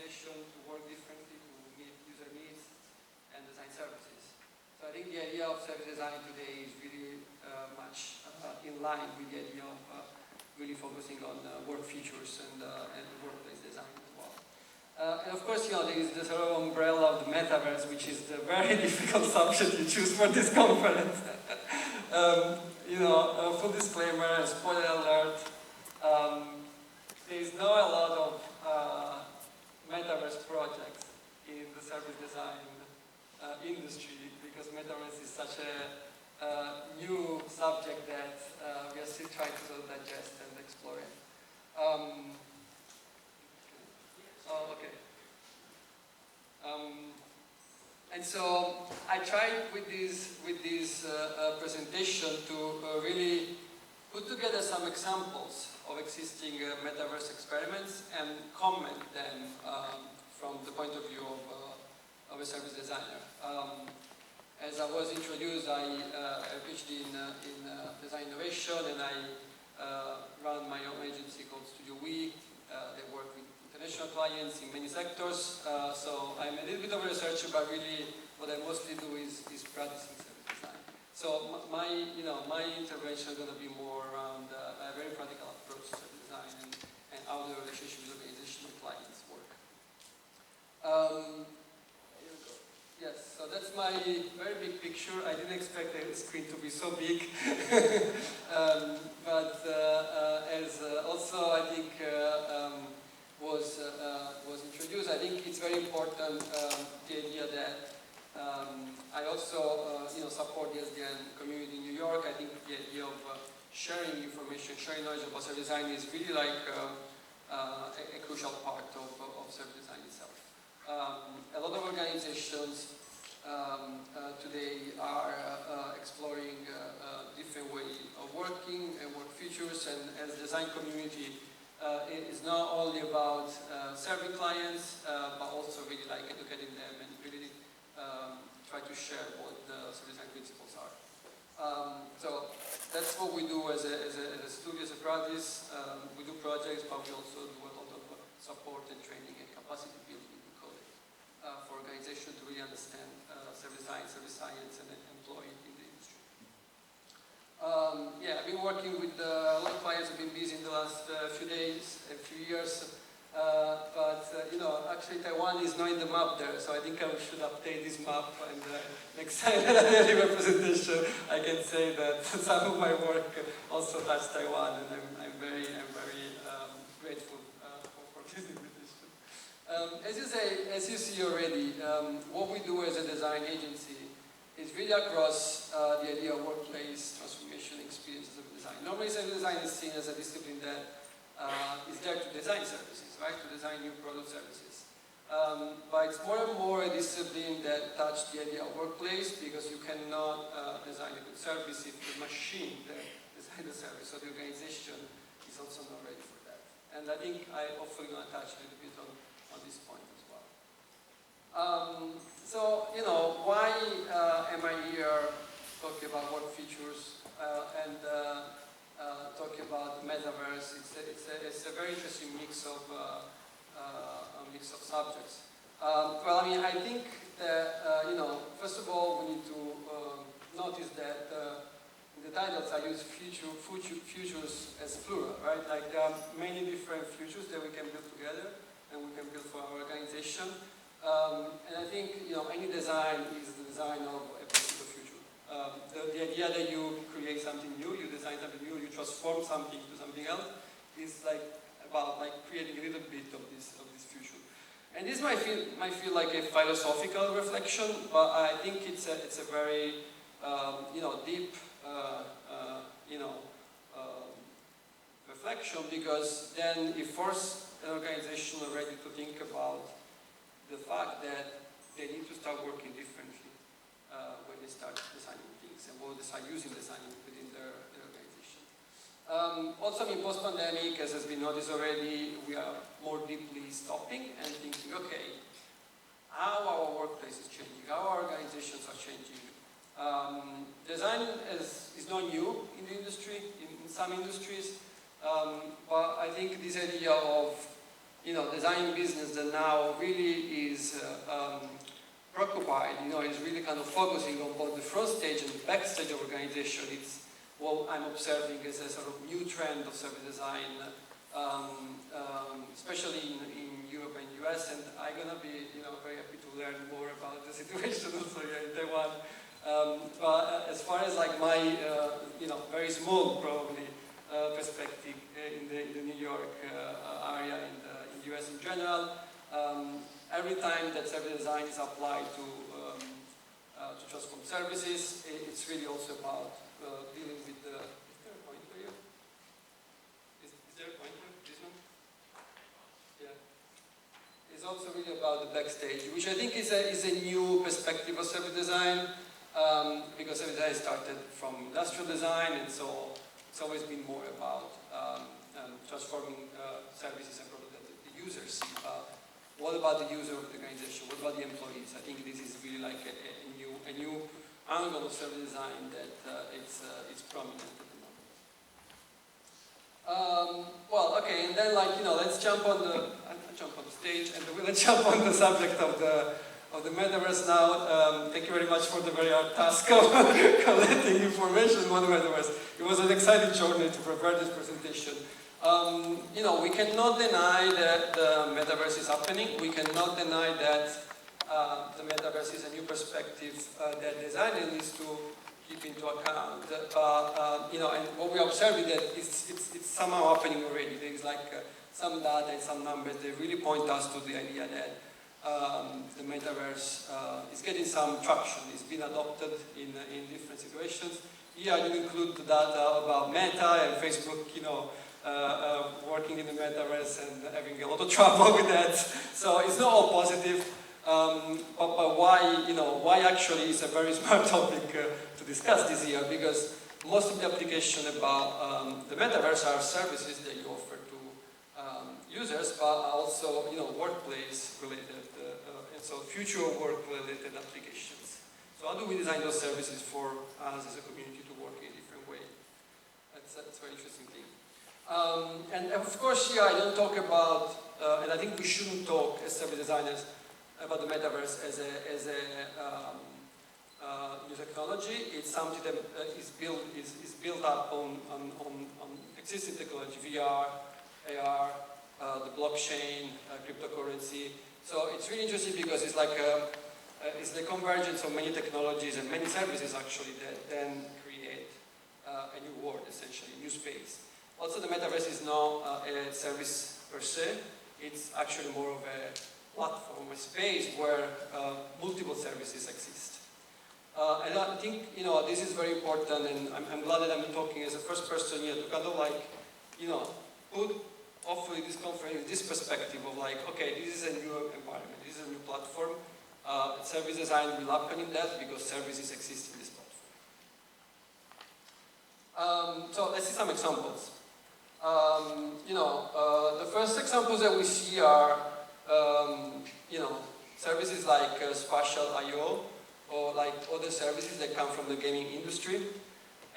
organization to work differently, to meet user needs, and design services. So I think the idea of service design today is really much in line with the idea of really focusing on work features and workplace design as well. And of course, there is the sort of umbrella of the metaverse, which is the very difficult subject you choose for this conference. Full disclaimer, spoiler alert, there is not a lot of metaverse projects in the service design industry, because metaverse is such a new subject that we are still trying to sort of digest and explore it. Okay. And so I tried with this presentation to really put together some examples of existing metaverse experiments and comment them from the point of view of a service designer. As I was introduced, I have a PhD in design innovation, and I run my own agency called Studio We. They work with international clients in many sectors. So I'm a little bit of a researcher, but really what I mostly do is practicing service design. So my intervention is going to be more around a very practical approach to service design and how the relationship with organization and clients work. Yes, so that's my very big picture. I didn't expect the screen to be so big. But as also I think was introduced, I think it's very important the idea that I also support the SDN community in New York. I think the idea of sharing information, sharing knowledge about service design is really like a crucial part of service design itself. A lot of organizations today are exploring different ways of working and work features, and as design community, it is not only about serving clients, but also really like educating them and really try to share what the service design principles are. So that's what we do as a studio, as a practice. We do projects, but we also do a lot of support and training and capacity building, we call it, for organizations to really understand service design, service science, and employ it in the industry. I've been working with a lot of clients. I've been busy in the last few days, a few years. But actually Taiwan is not in the map there, so I think I should update this map, and next time that I give a presentation, I can say that some of my work also touched Taiwan, and I'm very grateful for this invitation. As you see already, what we do as a design agency is really across the idea of workplace transformation experiences of design. Normally, service design is seen as a discipline that is there to design services, right? To design new product services. But it's more and more a discipline that touches the idea of workplace, because you cannot design a good service if the machine that designs the service, so the organization is also not ready for that. And I think I hopefully going to touch a little bit on this point as well. Why am I here talking about work features and talking about metaverse? It's a very interesting mix of subjects. I think that first of all we need to notice that in the titles I use futures as plural, right? Like there are many different futures that we can build together and we can build for our organization. And I think any design is the design of a particular future. The idea that you create something new, you design something new, you transform something to something else, is about creating a little bit of this future. And this might feel like a philosophical reflection, but I think it's a very deep reflection, because then it forces an organization already to think about the fact that they need to start working differently when they start designing things and when they start using design within their organization. Also, post-pandemic, as has been noticed already, we are more deeply stopping and thinking, okay, how our workplace is changing, how our organizations are changing. Design is not new in the industry, in some industries, but I think this idea of design business that now really is preoccupied, is really kind of focusing on both the front stage and the back stage of organization. It's what I'm observing as a sort of new trend of service design, especially in Europe and US, and I'm gonna be, very happy to learn more about the situation also here in Taiwan. But as far as like my, very small probably perspective in the New York area and in the US in general, every time that service design is applied to transform services, it's really also about dealing with the. Is there a pointer here? Is there a pointer? This one? Yeah. It's also really about the backstage, which I think is a new perspective of service design, because service design started from industrial design, and so it's always been more about transforming services and products that the users see. What about the user of the organization? What about the employees? I think this is really like a new angle of service design that it's prominent at the moment. Well, okay, and then let's jump on the stage and let's jump on the subject of the metaverse now. Thank you very much for the very hard task of collecting information on the metaverse. It was an exciting journey to prepare this presentation. We cannot deny that the metaverse is happening. We cannot deny that the metaverse is a new perspective that designer needs to keep into account. And what we observe is that it's somehow happening already. There's like some data and some numbers that really point us to the idea that the metaverse is getting some traction. It's been adopted in different situations. Here I didn't include the data about Meta and Facebook, working in the metaverse and having a lot of trouble with that. So it's not all positive. But why actually is a very smart topic to discuss this year, because most of the application about the metaverse are services that you offer to users, but also workplace related, and so future work related applications. So how do we design those services for us as a community to work in a different way? That's a very interesting thing. And of course, here I don't talk about, and I think we shouldn't talk as service designers about the metaverse as a new technology. It's something that is built up on existing technology, VR, AR, the blockchain, cryptocurrency. So it's really interesting because it's like it's the convergence of many technologies and many services actually that then create a new world, essentially, a new space. Also, the metaverse is not a service per se. It's actually more of a platform, a space where multiple services exist. And I think, this is very important, and I'm glad that I'm talking as a first person here to kind of put, hopefully, this conference with this perspective of okay, this is a new environment, this is a new platform. Service design will happen in that because services exist in this platform. So let's see some examples. The first examples that we see are, services like spatial I/O, or like other services that come from the gaming industry.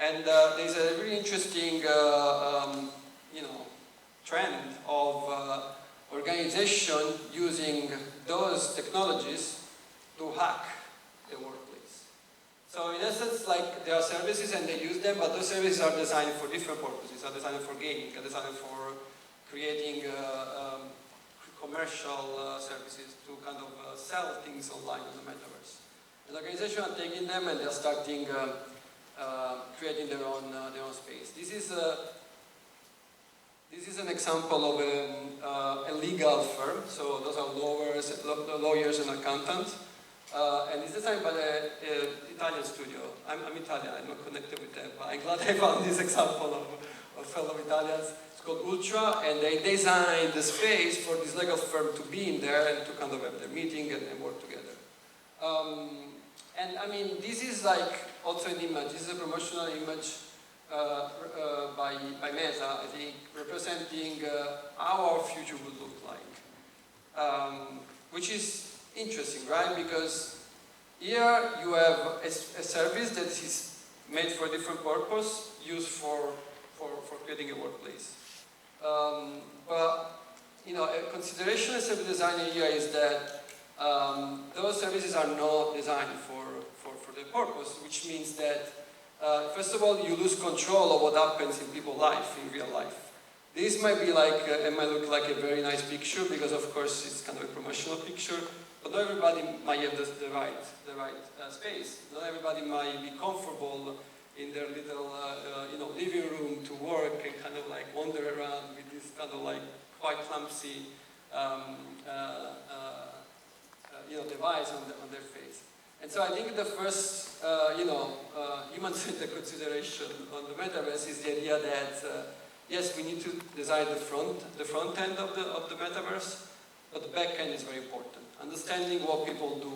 And there's a really interesting, trend of organization using those technologies to hack the workplace. So in essence, there are services and they use them, but those services are designed for different purposes. Are designed for gaming, are designed for creating commercial services to kind of sell things online on the metaverse. And organizations are taking them and they're starting creating their own space. This is an example of a legal firm. So those are lawyers and accountants. And it's designed by an Italian studio. I'm Italian, I'm not connected with them, but I'm glad I found this example of fellow Italians. It's called Ultra, and they designed the space for this legal firm to be in there and to kind of have their meeting and work together. And I mean, this is also an image. This is a promotional image by Meta, I think, representing how our future would look like. Which is interesting, right? Because here you have a service that is made for a different purpose, used for creating a workplace. But consideration as service designer here is that those services are not designed for the purpose, which means that first of all, you lose control of what happens in people's life, in real life. This might be like, it might look like a very nice picture because of course it's kind of a promotional picture, but not everybody might have the right space. Not everybody might be comfortable in their little, living room to work and kind of like wander around with this kind of like quite clumsy, device on their face. And so I think the first, human-centered consideration on the metaverse is the idea that yes, we need to design the front end of the metaverse, but the back end is very important. Understanding what people do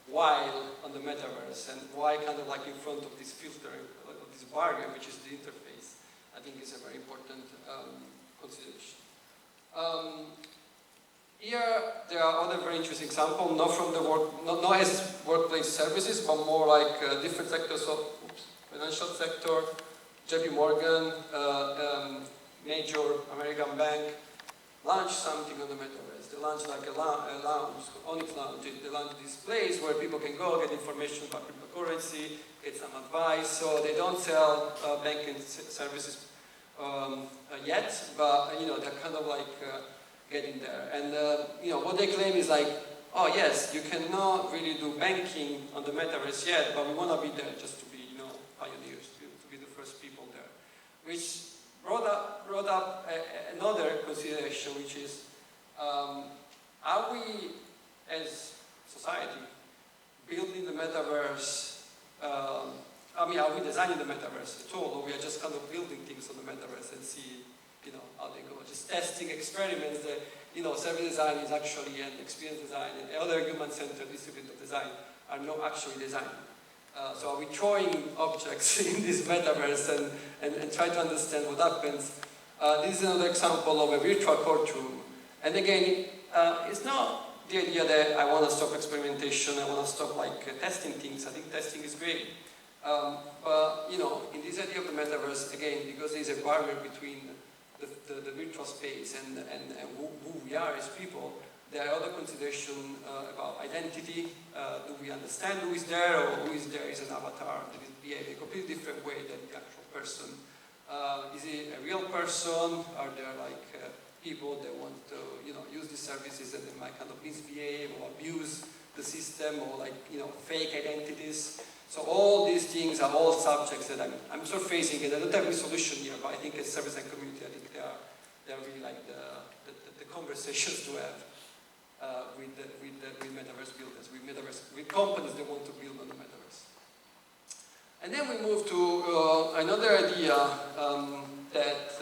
while on the metaverse and why kind of like in front of this filter, of this barrier, which is the interface, I think is a very important consideration. Here, there are other very interesting examples, not from the not as workplace services, but more like different sectors of financial sector. JP Morgan, major American bank, launched something on the metaverse. They launched like a lounge, Onyx Lounge. They launched this place where people can go get information about cryptocurrency, get some advice. So they don't sell banking services yet, but they're kind of like getting there. And what they claim is like, oh yes, you cannot really do banking on the metaverse yet, but we want to be there just to be pioneers, to be the first people there. Which brought up another consideration, which is, are we as society building the metaverse, are we designing the metaverse at all, or we are just kind of building things on the metaverse and see how they go, just testing experiments that, service design is actually, and experience design and other human-centered disciplines of design are not actually designed. So are we throwing objects in this metaverse and try to understand what happens? This is another example of a virtual courtroom. And again, it's not the idea that I want to stop experimentation, I want to stop testing things. I think testing is great. But in this idea of the metaverse, again, because there's a barrier between the virtual space and who we are as people, there are other considerations about identity. Do we understand who is there, or who is there is an avatar that is behaving a completely different way than the actual person? Is it a real person? Are there people that want to use these services and they might kind of misbehave or abuse the system, or fake identities? So all these things are all subjects that I'm surfacing, and I don't have any solution here, but I think as service and community, I think they are really like the conversations to have with metaverse builders, with companies that want to build on the metaverse. And then we move to another idea that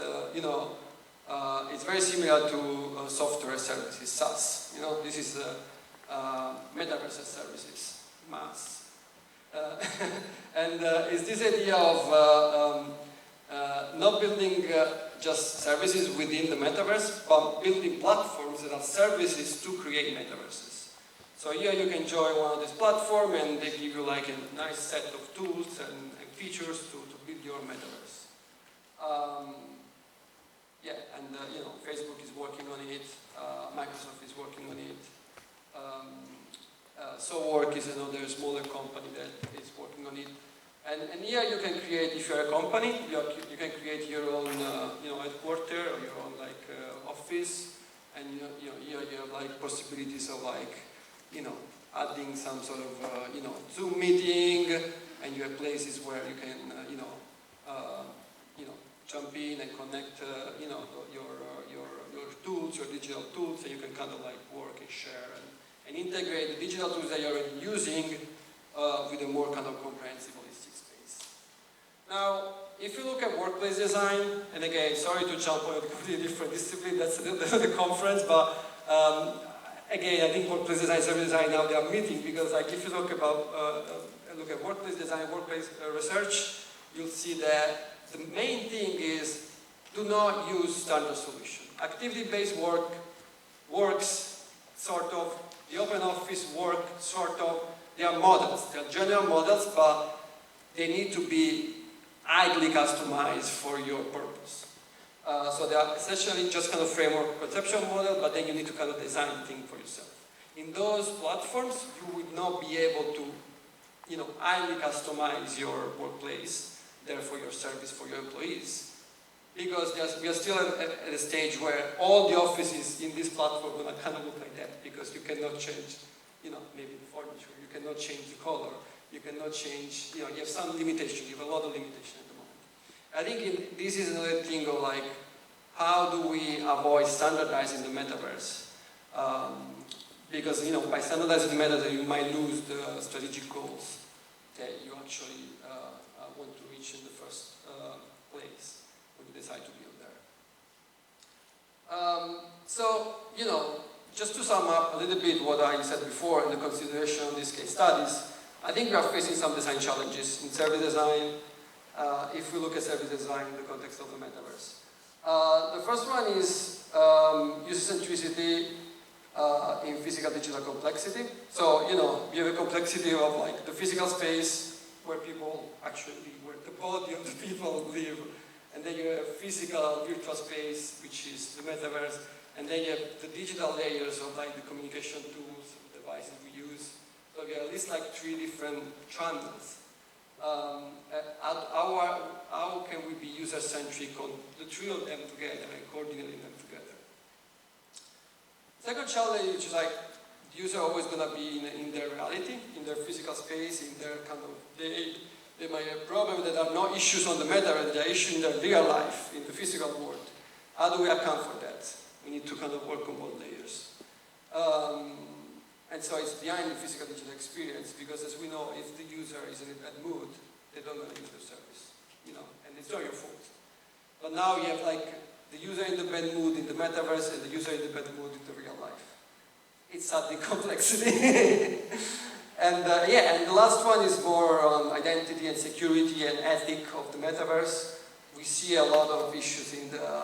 it's very similar to software services, SaaS. This is metaverse services, MaaS. And it's this idea of not building just services within the metaverse, but building platforms that are services to create metaverses. So here you can join one of these platforms and they give you like a nice set of tools and features to build your metaverse. Facebook is working on it, Microsoft is working on it. SoWork is another smaller company that is working on it. And here you can create, if you're a company, you can create your own headquarters or your own office, and here you have possibilities of adding some sort of Zoom meeting, and you have places where you can jump in and connect your tools, your digital tools, and you can kind of work and share and integrate the digital tools that you're already using with a more kind of comprehensive holistic space. Now, if you look at workplace design, and again, sorry to jump on a completely different discipline, that's the conference, but again, I think workplace design, service design, now they are meeting, because if you look at workplace design, workplace research, you'll see that the main thing is do not use standard solution. Activity-based work works, sort of. The open office work, sort of. They are models. They are general models, but they need to be highly customized for your purpose. So they are essentially just kind of framework conceptual model, but then you need to kind of design the thing for yourself. In those platforms, you would not be able to, highly customize your workplace, therefore your service for your employees, because we are still at a stage where all the offices in this platform are going to kind of look like that, because you cannot change, maybe the furniture, you cannot change the color, you cannot change, you have some limitation, you have a lot of limitation at the moment. I think this is another thing of like, how do we avoid standardizing the metaverse? Because, by standardizing the metaverse, you might lose the strategic goals that you actually want to reach in the first place when you decide to be on there. So, just to sum up a little bit what I said before in the consideration of these case studies, I think we are facing some design challenges in service design, if we look at service design in the context of the metaverse. The first one is user centricity in physical digital complexity. So, you have a complexity of like the physical space where people actually live, where the body of the people live, and then you have physical virtual space, which is the metaverse, and then you have the digital layers of like the communication tools, devices we use. So you have at least like 3 different channels. How can we be user-centric on the 3 of them together and coordinating them together? Second challenge is like the user always going to be in their reality, in their physical space, in their kind of, they might have problems that are not issues on the metaverse, they are issues in their real life, in the physical world. How do we account for that? We need to kind of work on both layers. And so it's behind the physical digital experience, because as we know, if the user is in a bad mood, they don't going to use the service, and it's not your fault. But now you have like the user in the bad mood in the metaverse and the user in the bad mood in the real life. It's adding complexity. And and the last one is more on identity and security and ethic of the metaverse. We see a lot of issues in the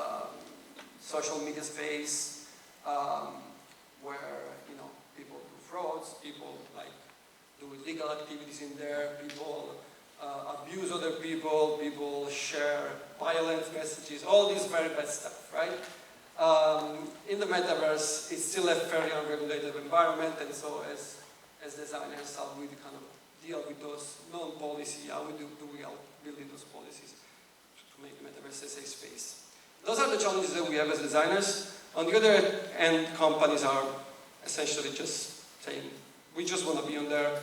social media space, where people do frauds, people like do illegal activities in there, people abuse other people, people share violent messages, all this very bad stuff, right? In the metaverse, it's still a fairly unregulated environment, and so as designers, how do we kind of deal with those non-policy, how do we help building those policies to make the metaverse a safe space? Those are the challenges that we have as designers. On the other hand, companies are essentially just saying, we just want to be on there.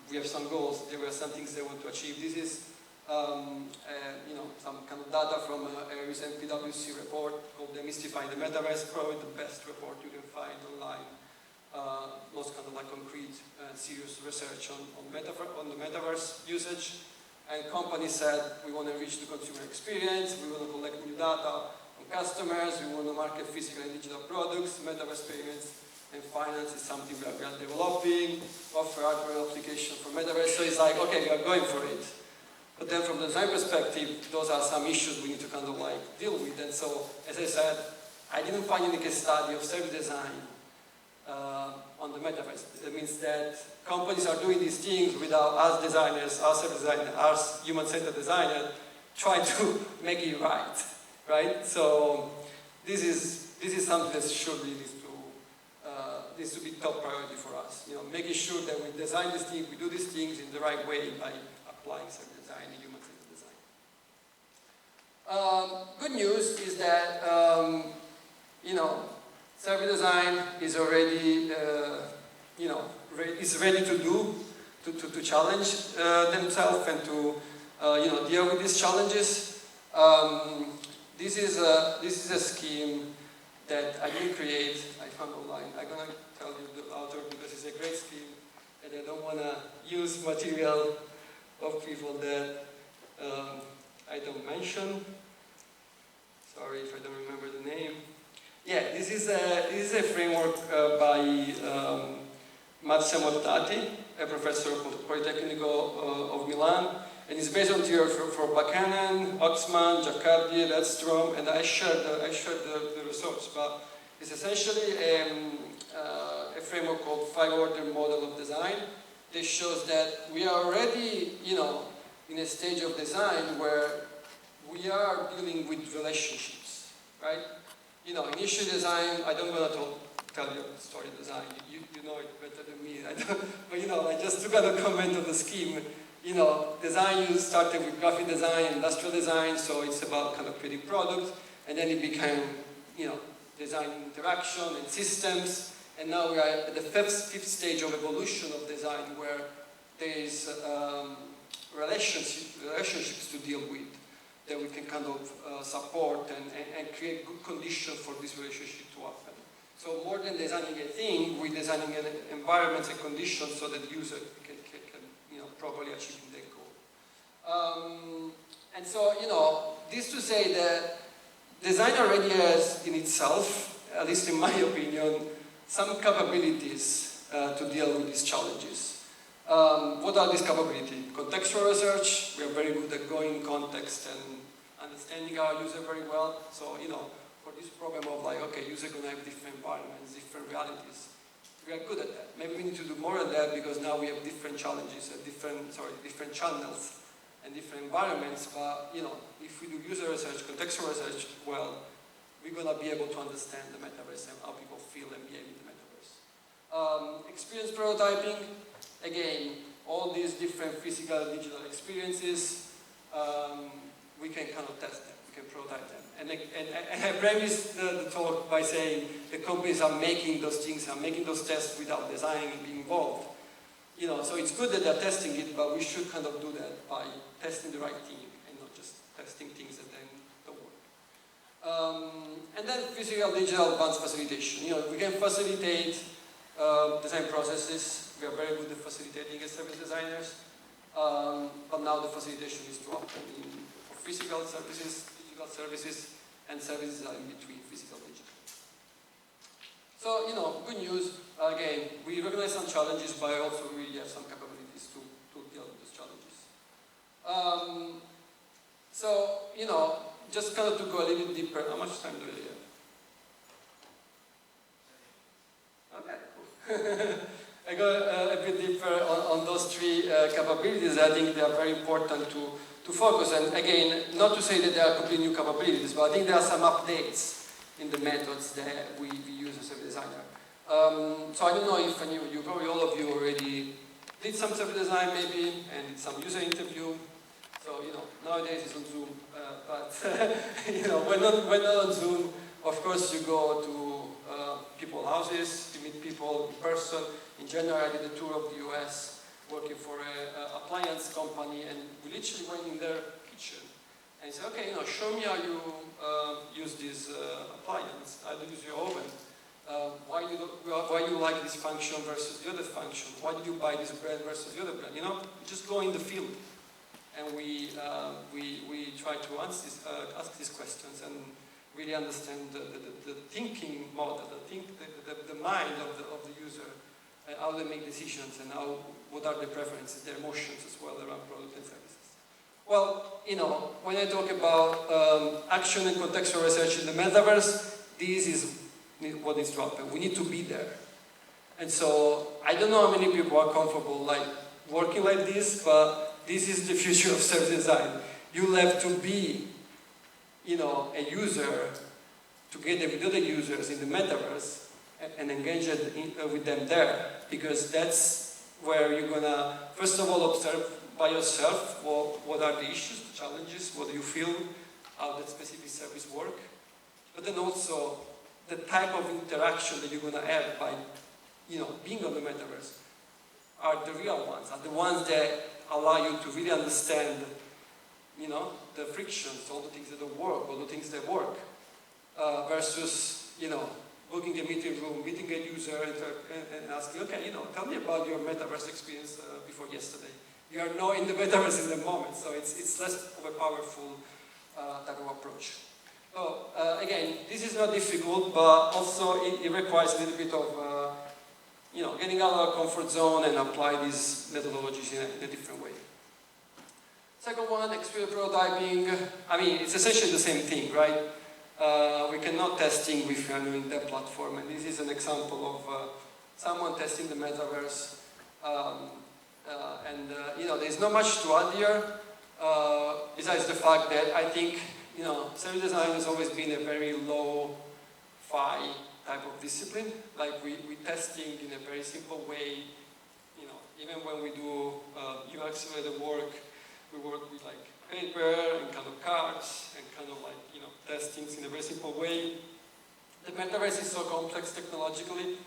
We have some goals, there were some things they want to achieve. This is some kind of data from a recent PwC report called Demystifying the Metaverse, probably the best report you can find online. Most kind of like concrete and serious research on the metaverse usage. And companies said, we want to reach the consumer experience, we want to collect new data on customers, we want to market physical and digital products, metaverse payments and finance is something we are developing, offer hardware application for metaverse. So it's like, okay, we are going for it. But then from the design perspective, those are some issues we need to kind of like deal with. And so, as I said, I didn't find any case study of service design on the metaverse. That means that companies are doing these things without us designers, us service designers, us human-centered designers, trying to make it right? So this is something that surely needs to be top priority for us. Making sure that we design these things, we do these things in the right way by applying service design and human-centered design. Good news is that service design is already is ready to challenge themselves and to deal with these challenges. This is a scheme that I didn't create. I found online. I'm gonna tell you the author because it's a great scheme, and I don't wanna use material of people that I don't mention. Sorry if I don't remember the name. Yeah, this is a framework by Massimo Mottati, a professor of Politecnico of Milan, and it's based on theory for Buchanan, Oxman, Giacardi, Edstrom, and I shared the results. But it's essentially a framework called 5-order model of design. This shows that we are already, in a stage of design where we are dealing with relationships, right? You know, initial design, I don't want to tell you the story of design, you know it better than me, but you know, I just got to comment on the scheme. You know, design, you started with graphic design, industrial design, so it's about kind of creating products, and then it became, you know, design interaction and systems, and now we are at the fifth stage of evolution of design where there is relationships to deal with that we can kind of support and create good conditions for this relationship to happen. So more than designing a thing, we're designing an environment and conditions so that the user can you know, properly achieve their goal. And so, you know, this to say that design already has in itself, at least in my opinion, some capabilities to deal with these challenges. What are these capabilities? Contextual research, we are very good at going in context and understanding our user very well. So, you know, for this problem of like, okay, user gonna have different environments, different realities. We are good at that. Maybe we need to do more of that because now we have different challenges, different channels and different environments. But, you know, if we do user research, contextual research, well, we're gonna be able to understand the metaverse and how people feel and behave in the metaverse. Experience prototyping. Again, all these different physical and digital experiences, we can kind of test them, we can prototype them. And I premise the talk by saying the companies are making those things, are making those tests without designing and being involved. You know, so it's good that they're testing it, but we should kind of do that by testing the right thing and not just testing things that then don't work. And then physical digital advanced facilitation. You know, we can facilitate design processes. We are very good at facilitating as service designers, but now the facilitation is to happen for physical services, digital services, and services are in between physical and digital. So, you know, good news. Again, we recognize some challenges, but also we have some capabilities to deal with those challenges. So, you know, just kind of to go a little deeper, how much time do we have? Okay, cool. I go a bit deeper on those three capabilities. I think they are very important to focus. And again, not to say that they are completely new capabilities, but I think there are some updates in the methods that we use as a designer. So I don't know if any of you, probably all of you already did some service design maybe, and did some user interview. So, you know, nowadays it's on Zoom, but, you know, when not on Zoom, of course you go to people's houses, you meet people in person. In January I did a tour of the US working for an appliance company, and we literally went in their kitchen and said, okay, you know, show me how you use this appliance, how do you use your oven. Why you like this function versus the other function? Why did you buy this brand versus the other brand? You know, just go in the field, and we try to ask these questions and really understand the thinking model, the mind of the user, and how they make decisions, and what are their preferences, their emotions as well around products and services. Well, you know, when I talk about action and contextual research in the metaverse, this is what needs to happen. We need to be there. And so, I don't know how many people are comfortable like working like this, but this is the future of service design. You'll have to be, you know, a user together with other users in the metaverse and engage with them there, because that's where you're gonna, first of all, observe by yourself what are the issues, the challenges, what do you feel, how that specific service work, but then also the type of interaction that you're going to have by, you know, being on the metaverse are the real ones, are the ones that allow you to really understand, you know, the frictions, all the things that don't work, all the things that work, versus, you know, booking a meeting room, meeting a user and asking, okay, you know, tell me about your metaverse experience before yesterday. You are not in the metaverse in the moment, so it's less of a powerful type of approach. So, again, this is not difficult, but also it requires a little bit of, you know, getting out of our comfort zone and apply these methodologies in a different way. Second one, experience prototyping. I mean, it's essentially the same thing, right? We cannot testing with in that platform, and this is an example of someone testing the metaverse. You know, there's not much to add here. besides the fact that I think, service design has always been a very low-fi type of discipline. Like we're testing in a very simple way. Even when we do UX-related work, we work with like paper and kind of cards and kind of like, test things in a very simple way. The metaverse is so complex technologically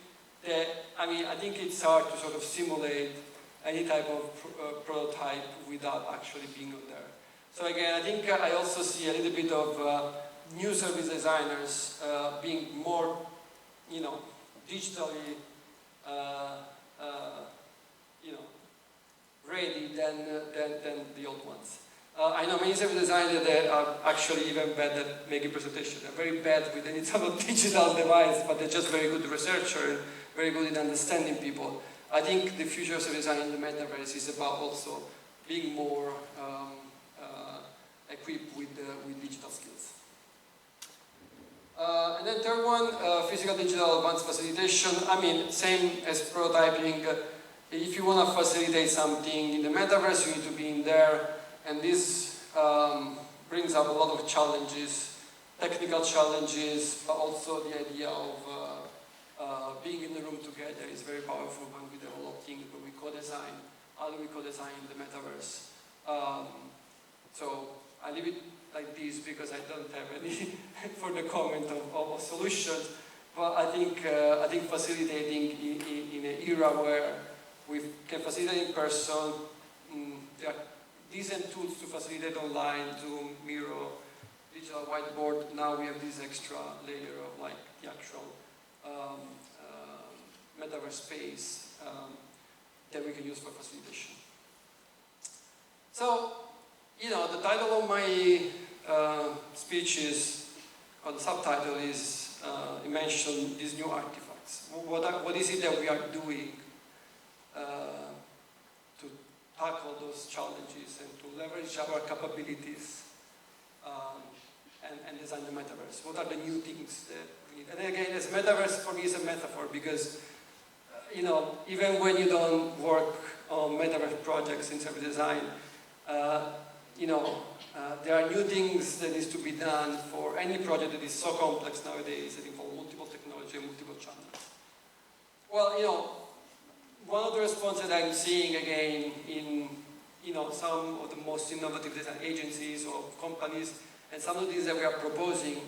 that, I think it's hard to sort of simulate any type of prototype without actually being on there. So again, I think I also see a little bit of new service designers being more, digitally, ready than the old ones. I know many service designers that are actually even bad at making presentations. They're very bad with any type of digital device, but they're just very good researchers and very good in understanding people. I think the future of service design in the metaverse is about also being more equipped with digital skills. And then third one, physical digital advanced facilitation. Same as prototyping. If you want to facilitate something in the metaverse, you need to be in there. And this brings up a lot of challenges, technical challenges, but also the idea of being in the room together is very powerful when we develop things, when we co-design. How do we co-design in the metaverse? So I leave it like this because I don't have any further comment of solutions. But I think facilitating in an era where we can facilitate in person, there are decent tools to facilitate online, Zoom, Miro, digital whiteboard. Now we have this extra layer of like the actual metaverse space that we can use for facilitation. So, the title of my speech is, or the subtitle is, you mentioned these new artifacts. What is it that we are doing to tackle those challenges and to leverage our capabilities and design the metaverse? What are the new things that we need? And again, this metaverse for me is a metaphor because, even when you don't work on metaverse projects in service design, there are new things that needs to be done for any project that is so complex nowadays that involve multiple technology and multiple channels. Well, one of the responses that I'm seeing again in some of the most innovative design agencies or companies, and some of these that we are proposing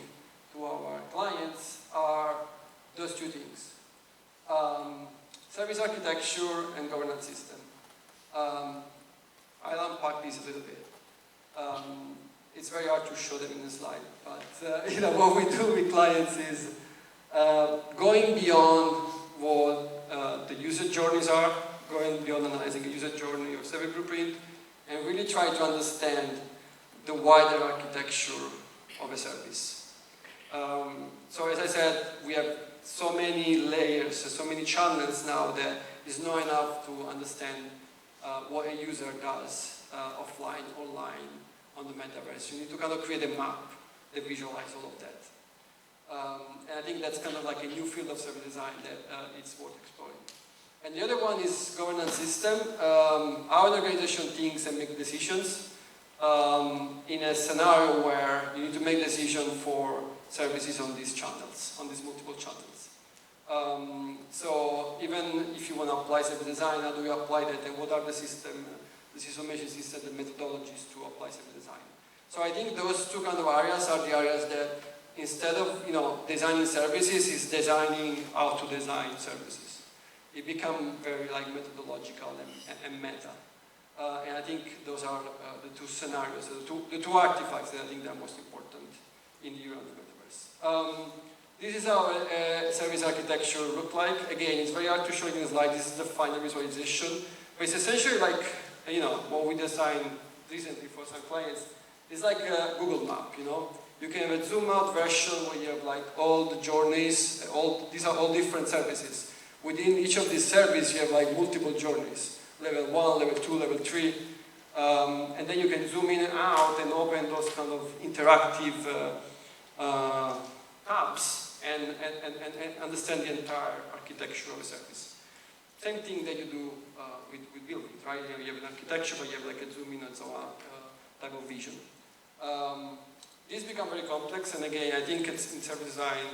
to our clients are those two things. Service architecture and governance system. I'll unpack this a little bit. It's very hard to show them in the slide, but what we do with clients is going beyond what the user journeys are, going beyond analyzing a user journey or service blueprint, and really try to understand the wider architecture of a service. So as I said, we have so many layers, so many channels now that it's not enough to understand what a user does offline, online, on the metaverse. You need to kind of create a map that visualizes all of that. And I think that's kind of like a new field of service design that it's worth exploring. And the other one is governance system. Our organization thinks and makes decisions in a scenario where you need to make decisions for services on these channels, on these multiple channels. So even if you want to apply service design, how do you apply that, and what are the information system, the methodologies to apply service design? So I think those two kind of areas are the areas that instead of designing services, is designing how to design services. It becomes very like methodological and meta. And I think those are the two scenarios, the two artifacts that I think are most important in the era of the metaverse. This is how service architecture look like. Again, it's very hard to show in the slide. This is the final visualization. But it's essentially like, what we designed recently for some clients. It's like a Google map, You can have a zoom out version where you have like all the journeys, these are all different services. Within each of these services, you have like multiple journeys. Level 1, level 2, level 3. And then you can zoom in and out and open those kind of interactive tabs and understand the entire architecture of a service. Same thing that you do with buildings, right? You have an architecture, but you have like a zoom in and so on. type of vision. This become very complex, and again, I think it's in service design,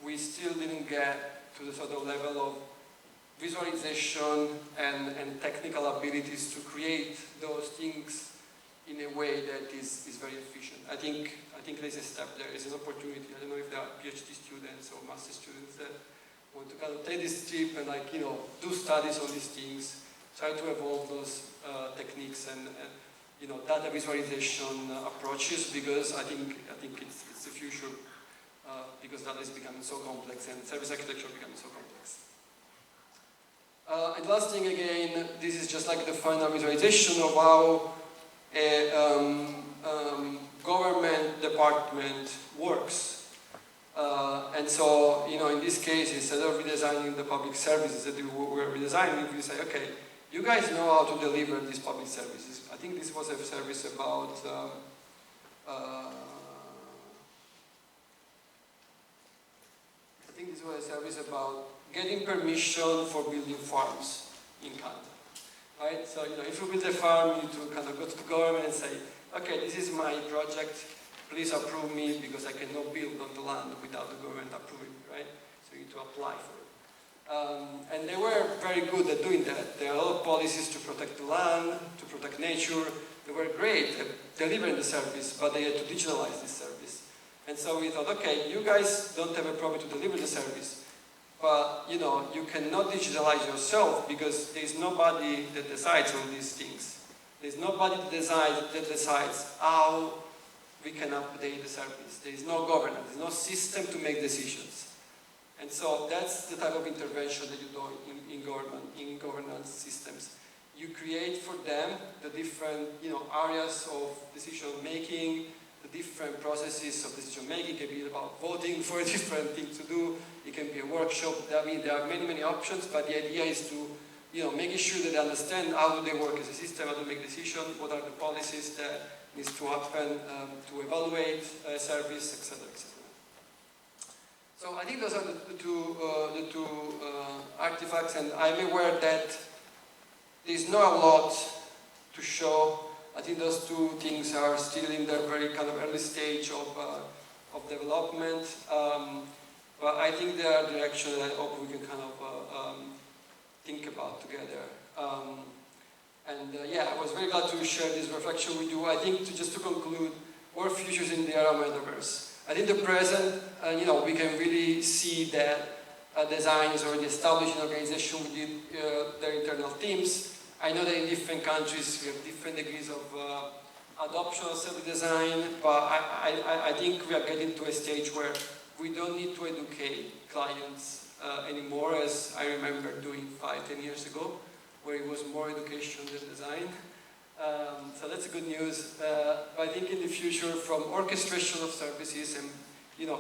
we still didn't get to the sort of level of visualization and technical abilities to create those things in a way that is very efficient. I think there's a step there, there's an opportunity. I don't know if there are PhD students or master students that want to kind of take this trip and do studies on these things, try to evolve those techniques and data visualization approaches, because I think it's the future, because data is becoming so complex and service architecture becoming so complex. And last thing again, this is just like the final visualization of how a government department works. And so, in this case, instead of redesigning the public services that we were redesigning, we say, okay, you guys know how to deliver these public services. I think this was a service about getting permission for building farms in Canada. Right? So, if you build a farm, you need to kind of go to the government and say, okay, this is my project, please approve me because I cannot build on the land without the government approving me, right? So you need to apply for it. And they were very good at doing that. There are a lot of policies to protect the land, to protect nature. They were great at delivering the service, but they had to digitalize this service. And so we thought, okay, you guys don't have a problem to deliver the service, but you cannot digitalize yourself because there's nobody that decides on these things. There's nobody that decides how we can update the service. There is no governance, there's no system to make decisions. And so that's the type of intervention that you do in governance systems. You create for them the different areas of decision making, the different processes of decision making. It can be about voting for a different thing to do. It can be a workshop. I mean, there are many options, but the idea is to making sure that they understand how do they work as a system, how to make decisions, what are the policies that needs to happen to evaluate a service, etc., etc. So I think those are the two artifacts, and I'm aware that there's not a lot to show. I think those two things are still in their very kind of early stage of development, but I think they are directions that I hope we can kind of think about together. Yeah, I was very glad to share this reflection with you. I think just to conclude, our futures in the era of metaverse. I think the present, we can really see that design is already established in organizations with their internal teams. I know that in different countries we have different degrees of adoption of self-design, but I think we are getting to a stage where we don't need to educate clients anymore, as I remember doing 5-10 years ago, where it was more education than design. So that's good news. But I think in the future, from orchestration of services and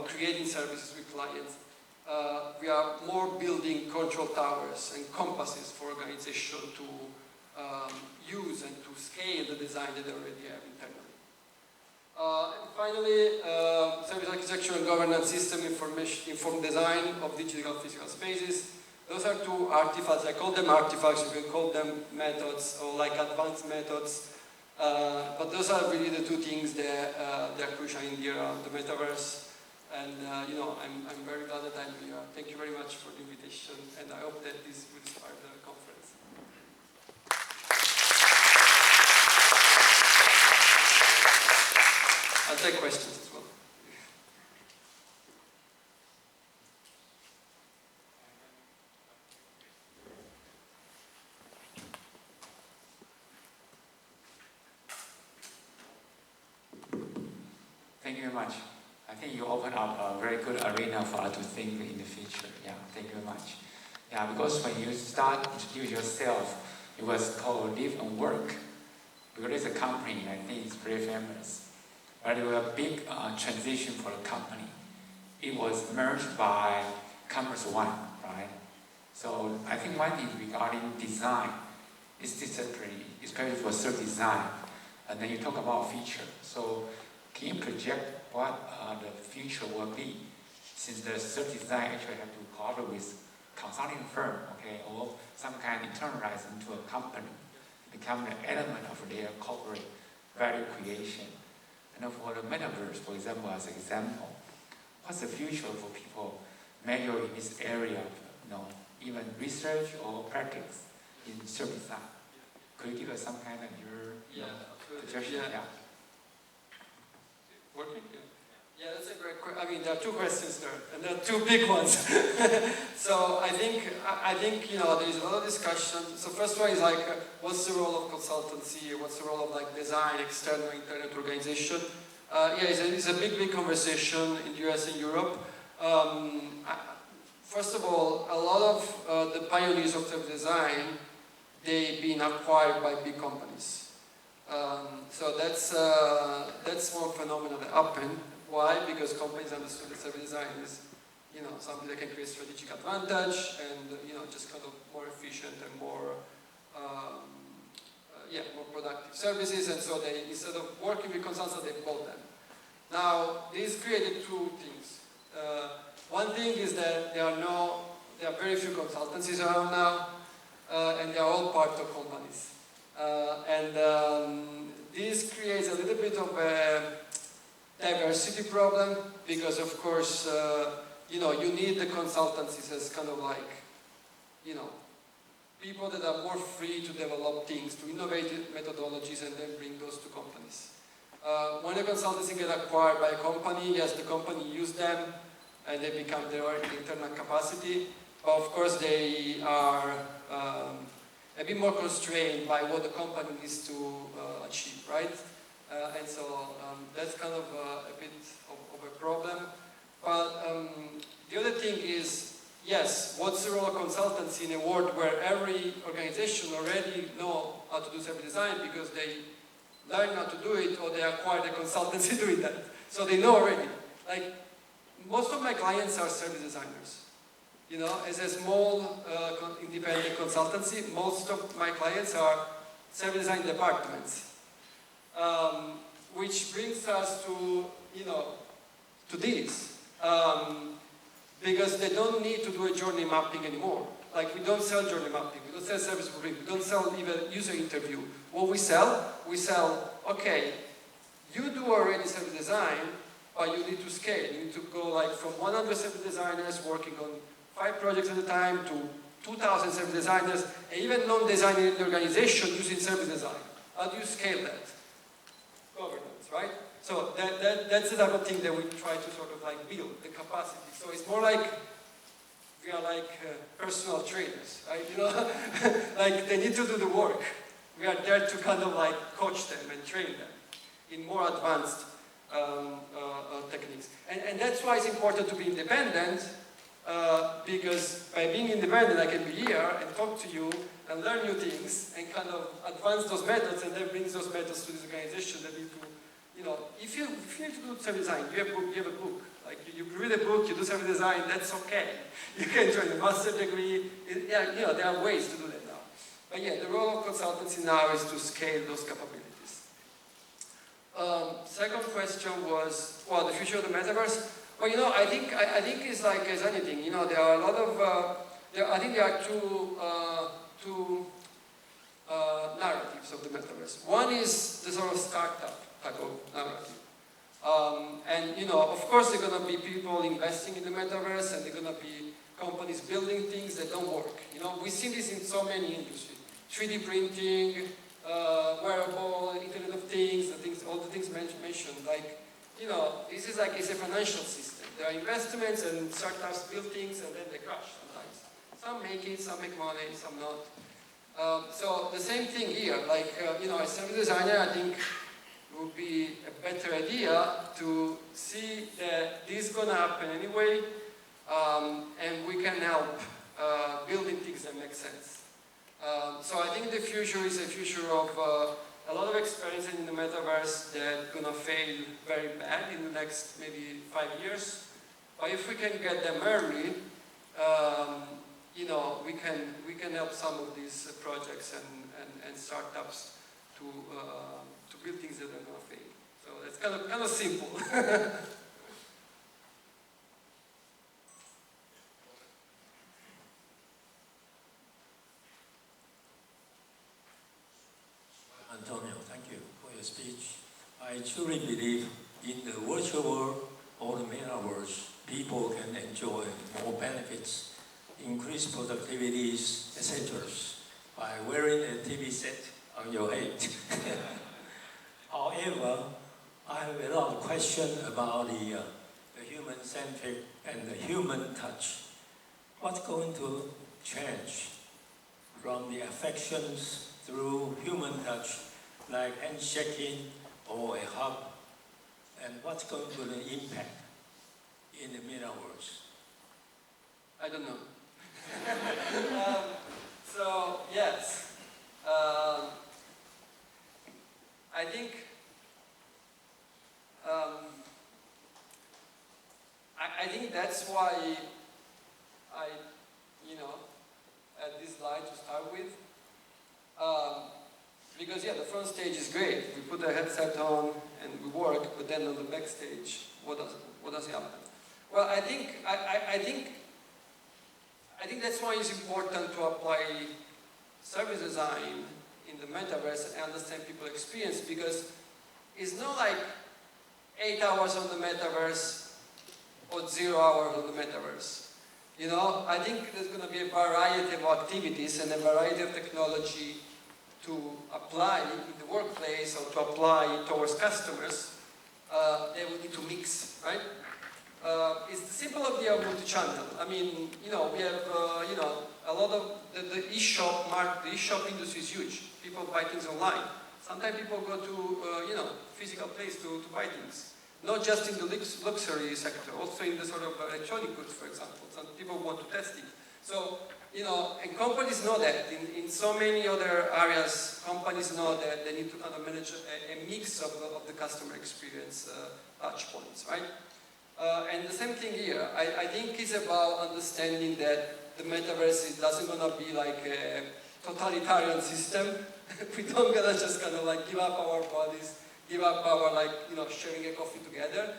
creating services with clients, we are more building control towers and compasses for organization to use and to scale the design that they already have internally. And finally, service architecture and governance system informed design of digital physical spaces. Those are two artifacts. I call them artifacts. You can call them methods or like advanced methods. But those are really the two things that are crucial in the era of the metaverse. And I'm very glad that I'm here. Thank you very much for the invitation, and I hope that this will inspire the conference. I'll take questions as well. Thank you very much. I think you opened up a very good arena for us to think in the future. Yeah, thank you very much. Yeah, because when you start to introduce yourself, it was called Live and Work. Because it's a company, I think it's very famous. But it was a big transition for the company. It was merged by Commerce One, right? So I think one thing regarding design is discipline, especially for service design. And then you talk about feature. So can you project what the future will be, since the service design actually have to cooperate with consulting firm, okay, or some kind of internalize into a company, become an element of their corporate value creation. And for the metaverse, for example, as an example, what's the future for people major in this area of even research or practice in service design? Could you give us some kind of your suggestion? Yeah. Working? Yeah, that's a great question. I mean, there are two questions there, and there are two big ones. So I think there's a lot of discussion. So first one is like, what's the role of consultancy? What's the role of like design, external, internal organization? It's a big conversation in the US and Europe. First of all, a lot of the pioneers of the design, they've been acquired by big companies. So that's one phenomenon that happened. Why? Because companies understood that service design is, something that can create strategic advantage and, just kind of more efficient and more productive services. And so they, instead of working with consultants, they bought them. Now, this created two things. One thing is that there are very few consultancies around now, and they are all part of companies. This creates a little bit of a diversity problem because, of course, you need the consultancies as kind of like, people that are more free to develop things, to innovate methodologies and then bring those to companies. When a consultancy gets acquired by a company, yes, the company use them and they become their internal capacity. But of course, they are a bit more constrained by what the company needs to achieve, right? And so that's kind of a bit of a problem. But the other thing is, yes, what's the role of consultancy in a world where every organization already know how to do service design because they learn how to do it or they acquired a consultancy doing that. So they know already. Like, most of my clients are service designers. As a small independent consultancy, most of my clients are service design departments. Which brings us to, to this. Because they don't need to do a journey mapping anymore. Like, we don't sell journey mapping, we don't sell service blueprint, we don't sell even user interview. What we sell, okay, you do already service design, but you need to scale. You need to go like from 100 service designers working on 5 projects at a time to 2,000 service designers, and even non-designer in the organization using service design. How do you scale that? Governance, right? So that's the type of thing that we try to sort of like build, the capacity. So it's more like, we are like personal trainers, right? Like they need to do the work. We are there to kind of like coach them and train them in more advanced techniques. And that's why it's important to be independent, because by being independent, I can be here and talk to you and learn new things and kind of advance those methods and then bring those methods to this organization that need to, if you need to do service design, you have a book. Like you read a book, you do service design, that's okay. You can join a master's degree. There are ways to do that now. But yeah, the role of consultancy now is to scale those capabilities. Second question was, the future of the metaverse. Well, I think it's like as anything. There are a lot of. I think there are two narratives of the metaverse. One is the sort of startup type of narrative. Of course, there are going to be people investing in the metaverse, and there are going to be companies building things that don't work. We see this in so many industries: 3D printing, wearable, Internet of Things, all the things mentioned. Like, this is like it's a financial system. There are investments, and startups build things, and then they crash sometimes. Some make it, some make money, some not. So the same thing here. Like, as service designer, I think it would be a better idea to see that this is going to happen anyway, and we can help building things that make sense. So I think the future is a future of a lot of experience in the metaverse that's going to fail very bad in the next maybe 5 years. But if we can get them early, we can help some of these projects and startups to build things that are going to fail. So it's kind of simple. Antonio, thank you for your speech. I truly believe in the virtual world or the metaverse, people can enjoy more benefits, increase productivities, etc. by wearing a TV set on your head. However, I have a lot of questions about the human-centric and the human touch. What's going to change from the affections through human touch, like handshaking or a hug, and what's going to be the impact in the metaverse? I don't know. So yes, I think I think that's why I, add this slide to start with. Because yeah, the front stage is great. We put the headset on and we work, but then on the backstage, what does happen? Well, I think that's why it's important to apply service design in the metaverse and understand people's experience, because it's not like 8 hours on the metaverse or 0 hours on the metaverse. I think there's going to be a variety of activities and a variety of technology to apply in the workplace or to apply towards customers. They will need to mix, right? It's the simple idea of multi-channel. I mean, we have, a lot of the e-shop market, the e-shop industry is huge. People buy things online. Sometimes people go to, physical place to buy things. Not just in the luxury sector, also in the sort of electronic goods, for example. Some people want to test it. So, and companies know that. In so many other areas, companies know that they need to kind of manage a mix of the customer experience touch points, right? And the same thing here. I think it's about understanding that the metaverse doesn't gonna be like a totalitarian system. We don't gonna just kind of like give up our bodies, give up our sharing a coffee together.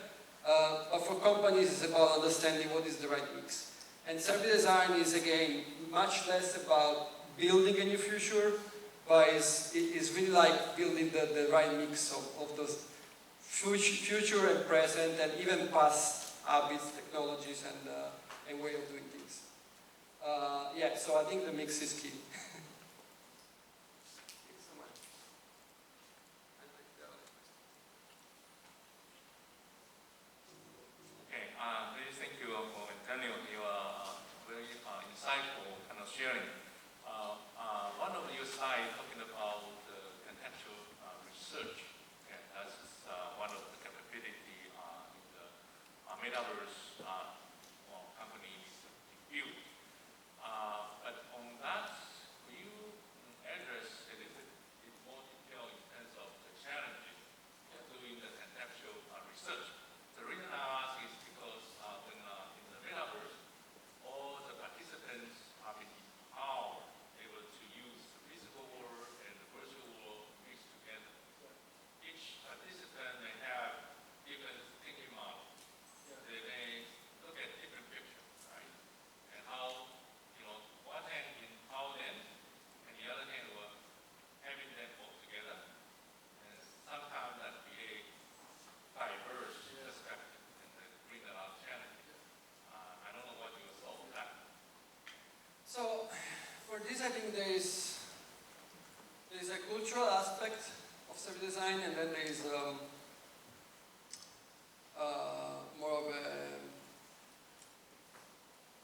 But for companies, it's about understanding what is the right mix. And service design is again much less about building a new future, but it's really like building the right mix of those future and present and even past habits, technologies, and way of doing things. Yeah, so I think the mix is key. Thanks so much. Okay, really thank you for Antonio, your very insightful kind of sharing. One of your slides talking about contextual research, okay, that's one of the capability in the metaverse companies build. But on that, could you address a little bit more detail in terms of the challenges of doing the contextual research? The reason I ask is because when in the metaverse, all the participants are able to use the physical world and the virtual world mixed together. Each participant may have different thinking model. They may look at different pictures, right? And how, one hand can empower them, and the other hand will having them both together. And sometimes that create diverse perspective and then bring a lot of challenges. I don't know what your thoughts on that. So, for this, I think there is a cultural aspect of service design, and then there is more of a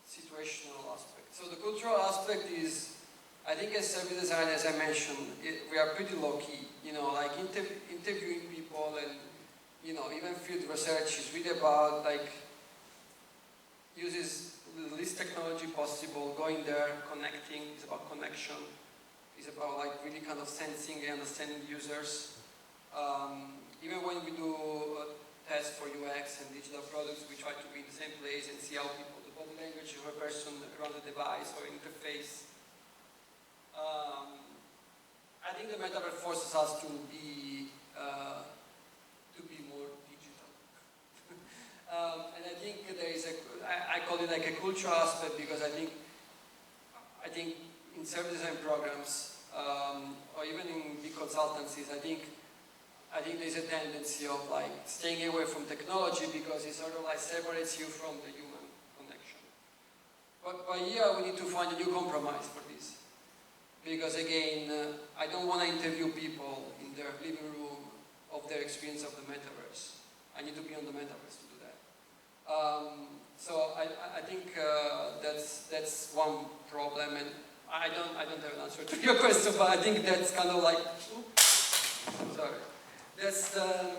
situational aspect. So the cultural aspect is, I think as service design, as I mentioned, we are pretty low-key. Like interviewing people and, even field research is really about uses the least technology possible, going there, connecting. It's about connection. It's about really kind of sensing and understanding users. Even when we do tests for UX and digital products, we try to be in the same place and see how people, the body language of a person around the device or interface. I think the metaverse forces us to be more digital. And I think there is I call it like a cultural aspect, because I think in service design programs, or even in big consultancies, I I think there's a tendency of like staying away from technology because it sort of like separates you from the human connection. But here we need to find a new compromise for this. Because again, I don't want to interview people in their living room of their experience of the metaverse. I need to be on the metaverse to do that. So I think that's one problem, and I don't have an answer to your question, but I think that's kind of like, sorry, that's the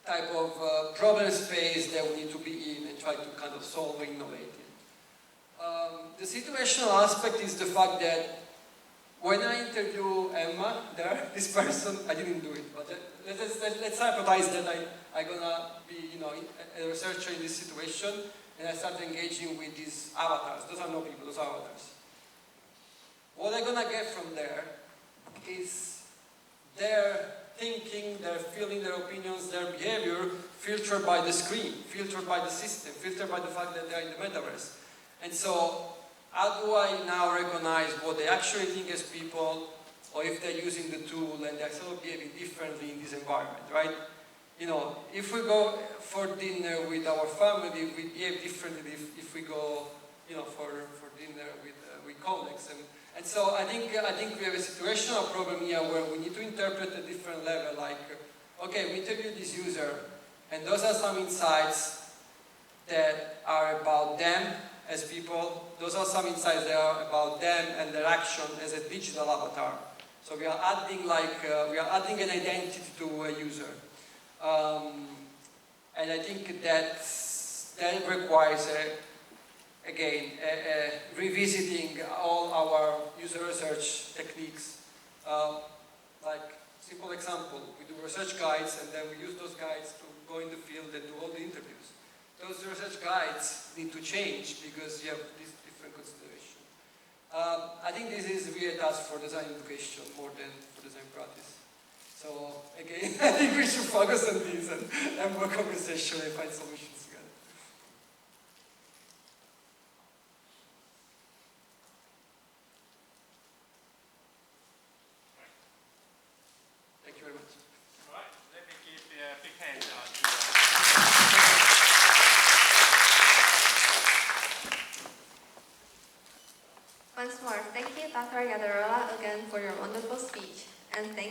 type of problem space that we need to be in and try to kind of solve and innovate in. The situational aspect is the fact that when I interview Emma there, this person, I didn't do it, but let's hypothesize that I'm gonna be, a researcher in this situation, and I start engaging with these avatars. Those are no people, those are avatars. What I'm gonna get from there is their thinking, their feeling, their opinions, their behavior filtered by the screen, filtered by the system, filtered by the fact that they're in the metaverse. And so, how do I now recognize what they actually think as people, or if they're using the tool and they're sort of behaving differently in this environment, right? If we go for dinner with our family, we behave differently if we go, for dinner with colleagues. And so I think we have a situational problem here where we need to interpret a different level, like, okay, we interview this user, and those are some insights that are about them as people. Those are some insights that are about them and their action as a digital avatar. So we are adding an identity to a user. And I think that requires, revisiting all our user research techniques. Like, simple example, we do research guides, and then we use those guides to go in the field and do all the interviews. Those research guides need to change because you have this different consideration. I think this is really a task for design education more than for design practice. So again, I think we should focus on this and work conversationally and find solutions together. Thank you very much. All right, let me give a big hand to Once more, thank you, Dr. Iadarola, again for your wonderful speech, and thank